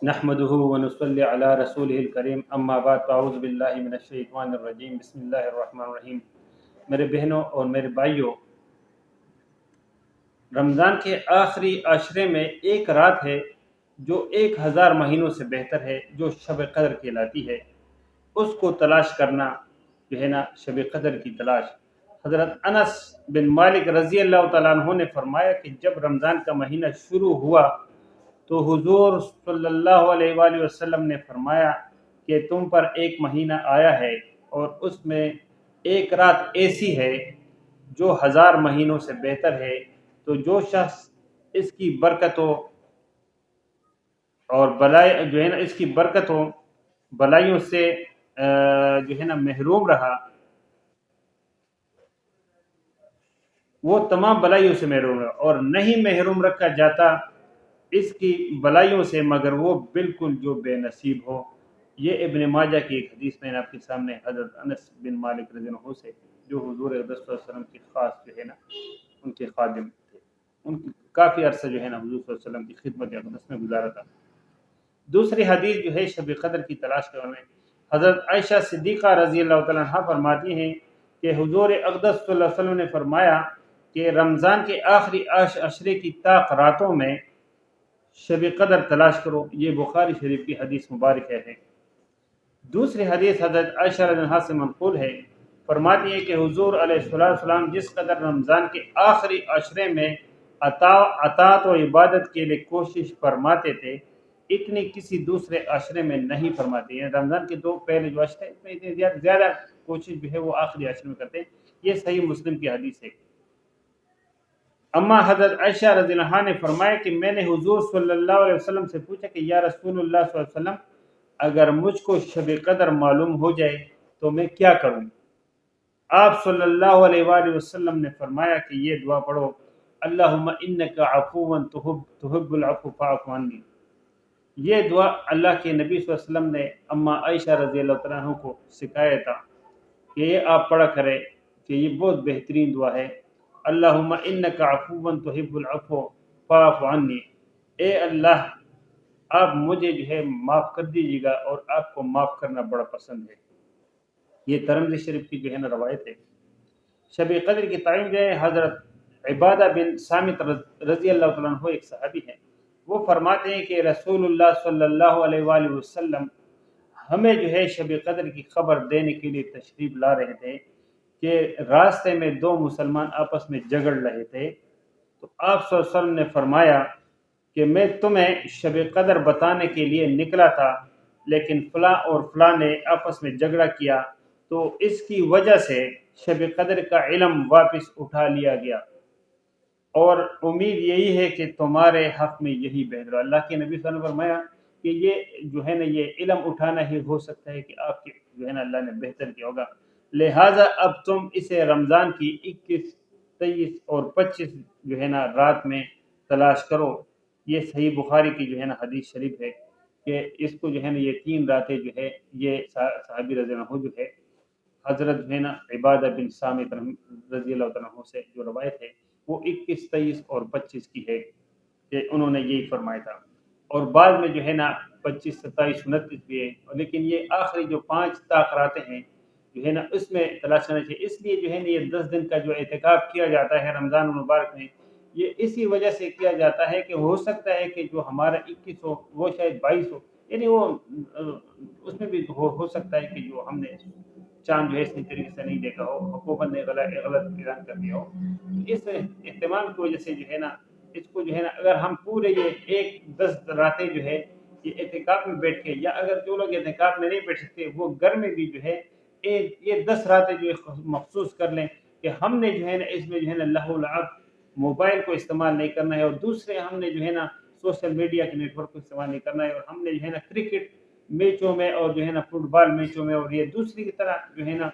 نحمده ونصلي علی رسوله الکریم اما بعد فاعوذ باللہ من الشیطان الرجیم بسم اللہ الرحمن الرحیم۔ میرے بہنوں اور میرے بھائیوں، رمضان کے آخری عشرے میں ایک رات ہے جو 1000 مہینوں سے بہتر ہے، جو شب قدر کہلاتی ہے۔ اس کو تلاش کرنا جو ہے نا، شب قدر کی تلاش۔ حضرت انس بن مالک رضی اللہ تعالیٰ عنہ نے فرمایا کہ جب رمضان کا مہینہ شروع ہوا تو حضور صلی اللہ علیہ وآلہ وسلم نے فرمایا کہ تم پر ایک مہینہ آیا ہے اور اس میں ایک رات ایسی ہے جو 1000 مہینوں سے بہتر ہے، تو جو شخص اس کی برکتوں اور بلائی جو ہے نا، اس کی برکتوں بلائیوں سے جو ہے نا محروم رہا، وہ تمام بلائیوں سے محروم رہا، اور نہیں محروم رکھا جاتا اس کی بلائیوں سے مگر وہ بالکل جو بے نصیب ہو۔ یہ ابن ماجہ کی ایک حدیث میں نے آپ کے سامنے حضرت انس بن مالک رضی اللہ عنہ سے، جو حضور اقدس صلی اللہ علیہ وسلم کی خاص جو ہے نا ان کے خادم تھے، ان کی کافی عرصہ جو ہے نا حضور صلی اللہ علیہ وسلم کی خدمت اقدس میں گزارا تھا۔ دوسری حدیث جو ہے شب قدر کی تلاش کرنے میں، حضرت عائشہ صدیقہ رضی اللہ تعالیٰ عنہ فرماتی ہیں کہ حضور اقدس صلی اللہ علیہ وسلم نے فرمایا کہ رمضان کے آخری عشرے کی طاق راتوں میں شب قدر تلاش کرو۔ یہ بخاری شریف کی حدیث مبارک ہے۔ دوسری حدیث حضرت عائشہ رضی اللہ عنہا سے منقول ہے، فرماتی ہے کہ حضور علیہ السلام جس قدر رمضان کے آخری عشرے میں اطاعت و عبادت کے لیے کوشش فرماتے تھے، اتنی کسی دوسرے عشرے میں نہیں فرماتے ہیں۔ رمضان کے دو پہلے جو عشرے ہیں، اس میں اتنی زیادہ کوشش جو ہے وہ آخری عشرے میں کرتے ہیں۔ یہ صحیح مسلم کی حدیث ہے۔ اما حضرت عائشہ رضی اللہ عنہا نے فرمایا کہ میں نے حضور صلی اللہ علیہ وسلم سے پوچھا کہ یا رسول اللہ صلی اللہ علیہ وسلم، اگر مجھ کو شب قدر معلوم ہو جائے تو میں کیا کروں؟ آپ صلی اللہ علیہ وآلہ وسلم نے فرمایا کہ یہ دعا پڑھو، اللہم انک عفو تحب العفو فاعف عنی۔ یہ دعا اللہ کے نبی صلی اللہ علیہ وسلم نے اما عائشہ رضی اللہ تعالیٰ عنہ کو سکھایا تھا کہ یہ آپ پڑھا کرے، کہ یہ بہت بہترین دعا ہے۔ اللہم انک عفو تحب العفو فاعف عنی، اے اللہ آپ مجھے جو ہے معاف کر دیجیے گا، اور آپ کو معاف کرنا بڑا پسند ہے۔ یہ ترمذی شریف کی جو ہے نا روایت ہے۔ شب قدر کی تعین جو ہے، حضرت عبادہ بن صامت رضی اللہ تعالیٰ عنہ ایک صحابی ہیں، وہ فرماتے ہیں کہ رسول اللہ صلی اللہ علیہ وآلہ وسلم ہمیں جو ہے شب قدر کی خبر دینے کے لیے تشریف لا رہے تھے کہ راستے میں دو مسلمان آپس میں جھگڑ رہے تھے، تو آپ صلی اللہ علیہ وسلم نے فرمایا کہ میں تمہیں شب قدر بتانے کے لیے نکلا تھا، لیکن فلاں اور فلاں نے آپس میں جھگڑا کیا، تو اس کی وجہ سے شب قدر کا علم واپس اٹھا لیا گیا، اور امید یہی ہے کہ تمہارے حق میں یہی بہتر۔ اللہ کے نبی صلی اللہ علیہ وسلم نے فرمایا کہ یہ جو ہے نا یہ علم اٹھانا ہی ہو سکتا ہے کہ آپ کے جو ہے نا اللہ نے بہتر کیا ہوگا، لہٰذا اب تم اسے رمضان کی 21، 23 اور 25 جو ہے نا رات میں تلاش کرو۔ یہ صحیح بخاری کی جو ہے نا حدیث شریف ہے کہ اس کو جو ہے نا یہ 3 راتیں جو ہے، یہ صحابی رضی اللہ عنہ جو ہے حضرت جو ہے نا عبادہ بن صامت رضی اللہ تعالیٰ عنہ سے جو روایت ہے وہ 21، 23 اور 25 کی ہے کہ انہوں نے یہی فرمایا تھا، اور بعد میں جو ہے نا 25، 27، 29 بھی ہے، لیکن یہ آخری جو 5 راتیں ہیں جو ہے نا اس میں تلاش کرنا چاہیے۔ اس لیے جو ہے نا یہ 10 دن کا جو اعتکاف کیا جاتا ہے رمضان المبارک میں، یہ اسی وجہ سے کیا جاتا ہے کہ ہو سکتا ہے کہ جو ہمارا 21 ہو وہ شاید 22 ہو، یعنی وہ اس میں بھی ہو سکتا ہے کہ جو ہم نے چاند جو ہے صحیح طریقے سے نہیں دیکھا ہو، حکومت نے غلط اعلان کر دیا ہو۔ اس اہتمام کی وجہ سے جو ہے نا اس کو جو ہے نا اگر ہم پورے یہ 10 راتیں جو ہے یہ اعتکاف میں بیٹھ کے، یا اگر جو لوگ اعتکاف میں نہیں بیٹھ سکتے وہ گھر میں بھی جو ہے یہ 10 راتیں جو ہے مخصوص کر لیں کہ ہم نے جو ہے نا اس میں جو ہے نا لہو لعب موبائل کو استعمال نہیں کرنا ہے، اور دوسرے ہم نے جو ہے نا سوشل میڈیا کے نیٹ ورک کو استعمال نہیں کرنا ہے، اور ہم نے جو ہے نا کرکٹ میچوں میں اور جو ہے نا فٹ بال میچوں میں اور یہ دوسری کی طرح جو ہے نا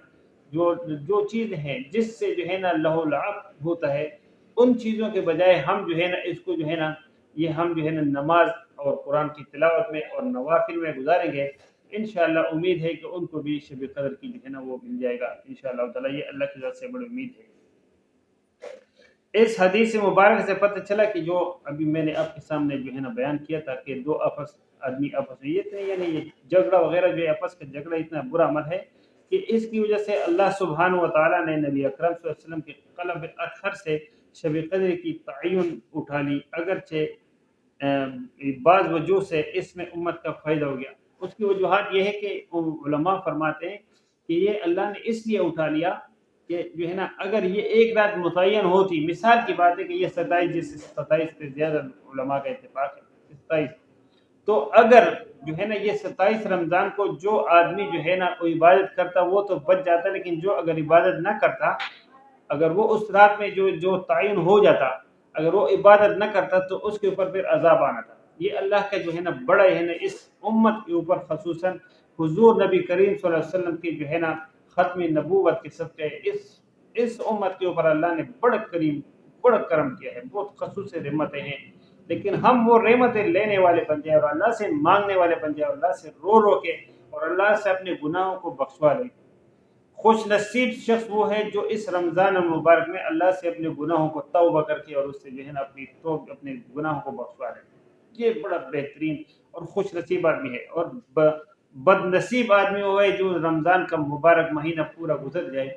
جو چیزیں ہیں جس سے جو ہے نا لہو لعب ہوتا ہے، ان چیزوں کے بجائے ہم جو ہے نا اس کو جو ہے نا یہ ہم جو ہے نا نماز اور قرآن کی تلاوت میں اور نوافل میں گزاریں گے، انشاءاللہ امید ہے کہ ان کو بھی شب قدر کی جو ہے نا وہ مل جائے گا انشاءاللہ تعالی۔ یہ اللہ کی ذات سے بڑی امید ہے۔ اس حدیث مبارک سے پتہ چلا کہ جو ابھی میں نے آپ کے سامنے جو ہے نا بیان کیا تھا کہ دو آدمی آپس میں، یہ یعنی یہ جھگڑا وغیرہ جو ہے آپس کا جھگڑا اتنا برا عمل ہے کہ اس کی وجہ سے اللہ سبحانہ و تعالیٰ نے نبی اکرم صلی اللہ علیہ وسلم کے قلب اطہر سے شب قدر کی تعین اٹھا لی، اگرچہ بعض وجوہ سے اس میں امت کا فائدہ ہو گیا۔ اس کی وجوہات یہ ہے کہ علماء فرماتے ہیں کہ یہ اللہ نے اس لیے اٹھا لیا کہ جو ہے نا اگر یہ ایک رات متعین ہوتی، مثال کی بات ہے کہ یہ 27 جس 27 پہ زیادہ علماء کا اتفاق ہے 27، تو اگر جو ہے نا یہ 27 رمضان کو جو آدمی جو ہے نا وہ عبادت کرتا وہ تو بچ جاتا، لیکن جو اگر عبادت نہ کرتا، اگر وہ اس رات میں جو تعین ہو جاتا، اگر وہ عبادت نہ کرتا تو اس کے اوپر پھر عذاب آنا تھا۔ یہ اللہ کا جو ہے نا بڑا ہے نا اس امت کے اوپر، خصوصاً حضور نبی کریم صلی اللہ علیہ وسلم کی جو ہے نا ختم نبوت کے صدقے اس امت کے اوپر اللہ نے بڑا کرم کیا ہے، بہت خصوصی رحمتیں ہیں، لیکن ہم وہ رحمتیں لینے والے بن جائیں اور اللہ سے مانگنے والے بن جائیں، اور اللہ سے رو کے اور اللہ سے اپنے گناہوں کو بخشوا لیں۔ خوش نصیب شخص وہ ہے جو اس رمضان المبارک میں اللہ سے اپنے گناہوں کو توبہ کر کے اور اس سے جو ہے نا اپنے گناہوں کو بخشوا لے۔ یہ بڑا بہترین اور خوش نصیب آدمی ہے، اور بد نصیب آدمی وہ ہے جو رمضان کا مبارک مہینہ پورا گزر جائے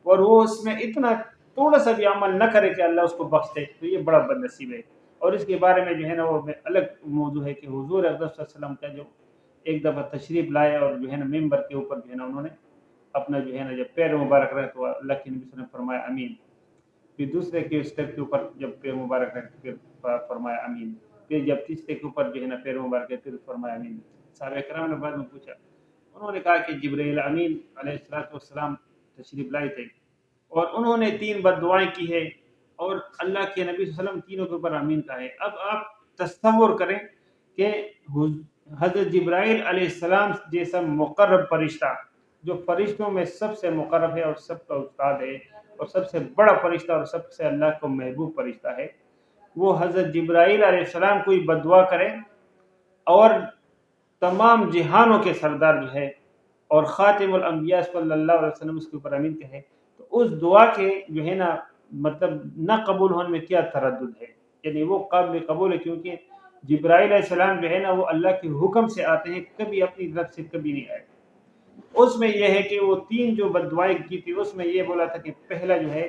اور وہ اس میں اتنا تھوڑا سا بھی عمل نہ کرے کہ اللہ اس کو بخش دے، تو یہ بڑا بد نصیب ہے۔ اور اس کے بارے میں جو ہے نا وہ الگ موضوع ہے کہ حضور اقدس صلی اللہ علیہ وسلم کا جو ایک دفعہ تشریف لائے اور جو ہے نا ممبر کے اوپر جو ہے نا انہوں نے اپنا جو ہے نا جب پیر مبارک رہے تو اللہ کے نبی صلی اللہ علیہ وسلم نے فرمایا امین، پھر دوسرے کے اسٹیپ کے اوپر جب پیر مبارک رہے پھر فرمایا امین، پھر جب تیسرے کے اوپر جو ہے نا پیر مبارک ہے پھر فرمایا امین۔ صحابہ کرام نے بعد میں پوچھا، انہوں نے کہا کہ جبرائیل امین علیہ السلام تشریف لائے تھے اور انہوں نے 3 بد دعائیں کی ہے اور اللہ کے نبی صلی اللہ علیہ وسلم تینوں کے اوپر امین کہا ہے۔ اب آپ تصور کریں کہ حضرت جبرائیل علیہ السلام جیسا مقرب فرشتہ، جو فرشتوں میں سب سے مقرب ہے اور سب کا استاد ہے اور سب سے بڑا فرشتہ اور سب سے اللہ کو محبوب فرشتہ ہے، وہ حضرت جبرائیل علیہ السلام کوئی بد دعا کرے اور تمام جہانوں کے سردار جو ہے اور خاتم الانبیاء صلی اللہ علیہ وسلم اس کے اوپر امین کہے، تو اس دعا کے جو ہے نا مطلب نہ قبول ہونے میں کیا تردد ہے؟ یعنی وہ قابل قبول ہے، کیونکہ جبرائیل علیہ السلام جو ہے نا وہ اللہ کے حکم سے آتے ہیں، کبھی اپنی طرف سے کبھی نہیں آئے۔ اس میں یہ ہے کہ وہ 3 جو بد دعائیں کی تھی اس میں یہ بولا تھا کہ پہلا جو ہے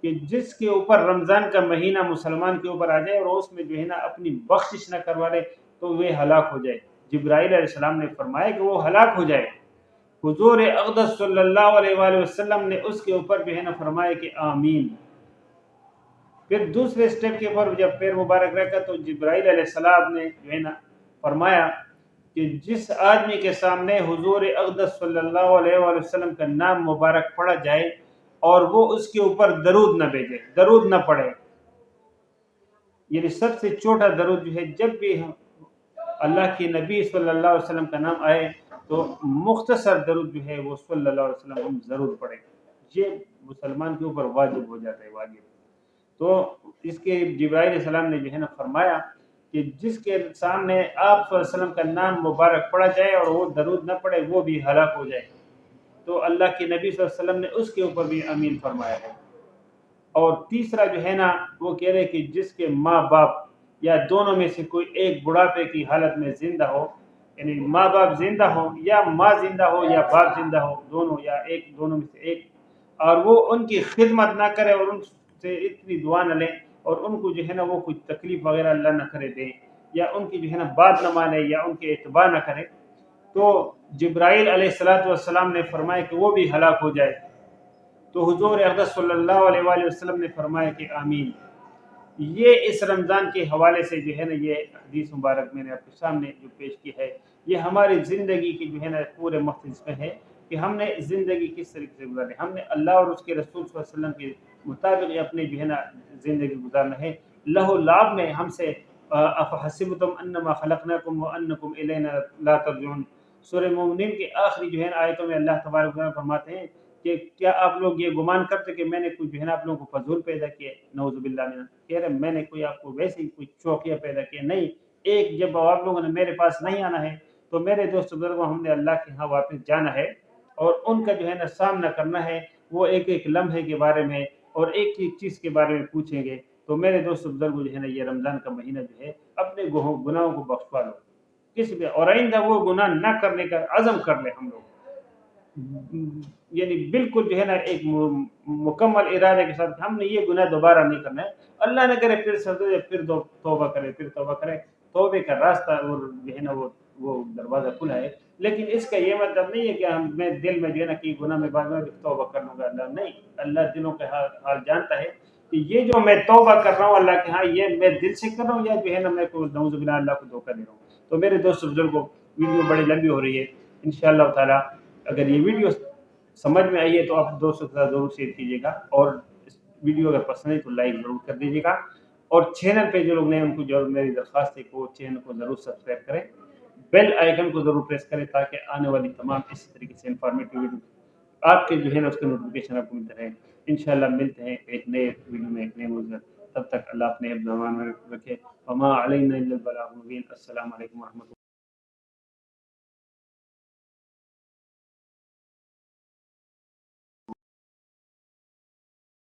کہ جس کے اوپر رمضان کا مہینہ مسلمان کے اوپر آ جائے اور اس میں جو ہے نا اپنی بخشش نہ کروا لے تو وہ ہلاک ہو جائے۔ جبرائیل علیہ السلام نے فرمایا کہ وہ ہلاک ہو جائے۔ حضور اقدس صلی اللہ علیہ وآلہ وسلم نے اس کے اوپر جو ہے نا فرمایا کہ آمین۔ پھر دوسرے سٹیپ کے اوپر جب پیر مبارک رکھا تو جبرائیل علیہ السلام نے جو ہے نا فرمایا کہ جس آدمی کے سامنے حضور اقدس صلی اللہ علیہ وآلہ وسلم کا نام مبارک پڑھا جائے اور وہ اس کے اوپر درود نہ بھیجے، درود نہ پڑھے، یعنی سب سے چھوٹا درود جو ہے جب بھی اللہ کے نبی صلی اللہ علیہ وسلم کا نام آئے تو مختصر درود جو ہے وہ صلی اللہ علیہ وسلم ہم ضرور پڑھیں، یہ مسلمان کے اوپر واجب ہو جاتا ہے، واجب۔ تو اس کے جبرائیل علیہ السلام نے جو ہے نا فرمایا کہ جس کے سامنے آپ صلی اللہ علیہ وسلم کا نام مبارک پڑھا جائے اور وہ درود نہ پڑھے وہ بھی ہلاک ہو جائے، تو اللہ کے نبی صلی اللہ علیہ وسلم نے اس کے اوپر بھی امین فرمایا ہے۔ اور تیسرا جو ہے نا وہ کہہ رہے کہ جس کے ماں باپ یا دونوں میں سے کوئی ایک بڑھاپے کی حالت میں زندہ ہو، یعنی ماں باپ زندہ ہو یا ماں زندہ ہو یا باپ زندہ ہو، دونوں یا دونوں میں سے ایک، اور وہ ان کی خدمت نہ کرے اور ان سے اتنی دعا نہ لیں اور ان کو جو ہے نا وہ کوئی تکلیف وغیرہ اللہ نہ کرے دے یا ان کی جو ہے نا بات نہ مانے یا ان کے اتباع نہ کرے، تو جبرائیل علیہ السلام نے فرمایا کہ وہ بھی ہلاک ہو جائے۔ تو حضور اقدس صلی اللہ علیہ وآلہ وسلم نے فرمایا کہ آمین۔ یہ اس رمضان کے حوالے سے جو ہے نا یہ حدیث مبارک میں نے آپ کے سامنے جو پیش کی ہے، یہ ہماری زندگی کی جو ہے نا پورے مقصد میں ہے کہ ہم نے زندگی کس طریقے سے گزارنی، ہم نے اللہ اور اس کے رسول صلی اللہ علیہ وسلم کے مطابق اپنے جو ہے نا زندگی گزارنا ہے۔ لہو لعب میں ہم سے افحسبتم انما خلقناکم وانکم الینا لا ترجعون، سورہ مومنین کے آخری جو ہے نا آیتوں میں اللہ تبارک و تعالیٰ فرماتے ہیں کہ کیا آپ لوگ یہ گمان کرتے کہ میں نے کوئی جو ہے نا آپ لوگوں کو فضول پیدا کیا؟ نعوذ باللہ من، کہہ رہے میں نے کوئی آپ کو ویسے ہی کوئی چوکیا پیدا کیا؟ نہیں، ایک جب آپ لوگوں نے میرے پاس نہیں آنا ہے تو میرے دوست بزرگوں ہم نے اللہ کے ہاں واپس جانا ہے اور ان کا جو ہے نا سامنا کرنا ہے، وہ ایک ایک لمحے کے بارے میں اور ایک ایک چیز کے بارے میں پوچھیں گے۔ تو میرے دوست بزرگوں جو ہے نا یہ رمضان کا مہینہ جو ہے اپنے گناہوں کو بخشوا لو، کسی بھی، اور آئندہ وہ گناہ نہ کرنے کا عزم کر لیں ہم لوگ، یعنی بالکل جو ہے نا ایک مکمل ارادے کے ساتھ ہم نے یہ گناہ دوبارہ نہیں کرنا ہے، اللہ نہ کرے پھر سزا، پھر توبہ کرے، پھر توبہ کرے، توبے کا راستہ اور جو ہے نا وہ دروازہ کھلا ہے۔ لیکن اس کا یہ مطلب نہیں ہے کہ میں دل میں جو ہے نا کہ گناہ میں بعد میں توبہ کر لوں گا، اللہ نہیں، اللہ دلوں کے حال جانتا ہے کہ یہ جو میں توبہ کر رہا ہوں اللہ کے ہاں یہ میں دل سے کر رہا ہوں یا جو ہے نا میں کو نعوذ باللہ اللہ کو دھوکہ دے رہا ہوں۔ تو میرے دوست بزرگوں، ویڈیو بڑی لمبی ہو رہی ہے، انشاءاللہ تعالی اگر یہ ویڈیو سمجھ میں آئی ہے تو آپ دوستوں کے ساتھ ضرور شیئر کیجیے گا، اور اس ویڈیو اگر پسند ہے تو لائک ضرور کر دیجیے گا، اور چینل پہ جو لوگ نئے ان کو جو میری درخواست ہے کہ وہ چینل کو ضرور سبسکرائب کریں، بیل آئیکن کو ضرور پریس کریں تاکہ آنے والی تمام اسی طریقے سے انفارمیٹیو ویڈیو آپ کے جو ہے نا اس کے نوٹیفکیشن آپ کو ملتے رہے۔ انشاءاللہ ملتے ہیں ایک نئے ویڈیو میں ایک نئے موضوع، تب تک اللہ اپنے زبان میں رکھے، وما علینا الا البلاغ المبین۔ السلام علیکم ورحمۃ اللہ۔